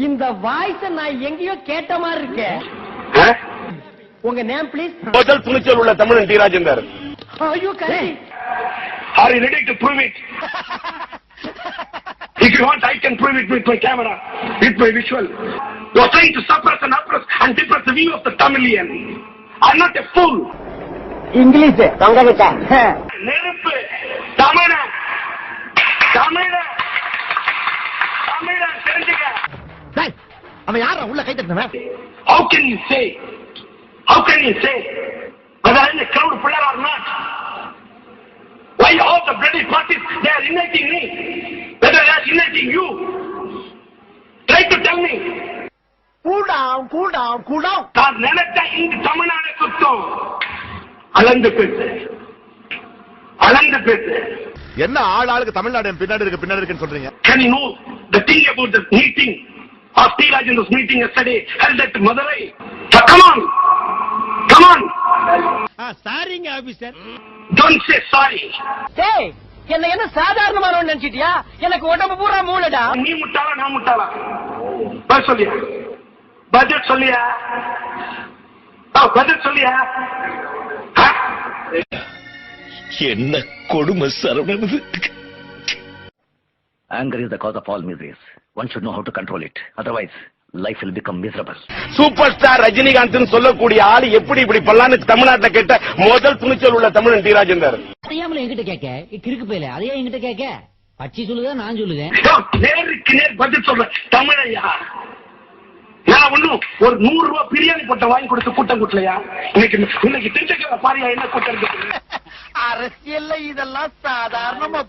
இந்த வாய்ஸ் நான் எங்கேயோ கேட்ட மாதிரி இருக்கேன். உங்க நேம் ப்ளீஸ். முதல் துணிச்சல் உள்ள தமிழன் டி ராஜேந்தர். ஐயோ correct. Are you ready to prove it? If you want, I can prove it with my camera, with my visual. You are trying to suppress and oppress and depress the view of the Tamilian. I'm not a fool. English தங்ககிட்ட நெருப்பு தமிழ தமிழ தமிழ தெரிஞ்சுக்க. அவன் யாரா உள்ள கை தட்டினவன்? How can you say whether I'm a crowd puller or not? Why all the British parties, they are uniting me, whether they are uniting you? Try to tell me. Cool down. நான் நினைச்ச இந்த தமிழ்நாடு சுத்தம். அளந்து பேசு. என்ன ஆளுக்கு தமிழ்நாடு பின்னாடி இருக்குன்னு சொல்றீங்க? Can you know the thing about the meeting of T. Rajendra's meeting yesterday held at Madurai? So come on. சாரிங்க ஆபீசர். Don't say sorry. டேய் என்ன சாதாரணமானவன் நினைச்சிட்டியா? எனக்கு உடம்பு பூரா மூளைடா. நீ முட்டாளா நான் முட்டாளா? பதில் சொல்லியா? என்ன கொடுமை Saravanan. Anger is the cause of all miseries. One should know how to control it. Otherwise, life will become miserable. Super star Rajinikanth சொல்லக்கூடிய ஆளு எப்படி இப்படி பல்லான்னு தமிழ்நாட்டுல கேட்ட முதல் துணிச்சல் உள்ள தமிழன் டி ராஜேந்தர். அறியாமல என்கிட்ட கேட்க கிறுக்கு போயில அதையே என்கிட்ட கேட்க பச்சி சொல்லுதா நான் சொல்லுதேன். நேருக்கு நேர் பதில் சொல்ற தமிழையா? நான் ஒண்ணும் ஒரு 100 ரூபாய் பிரியாணி போட்ட வாங்கி கொடுத்து கூட்டம் கூட்டலையா? இன்னைக்கு திருச்செங்கோடு பாரியா என்ன கூட்டம்? அரசியல்ல இதெல்லாம் சாதாரணமா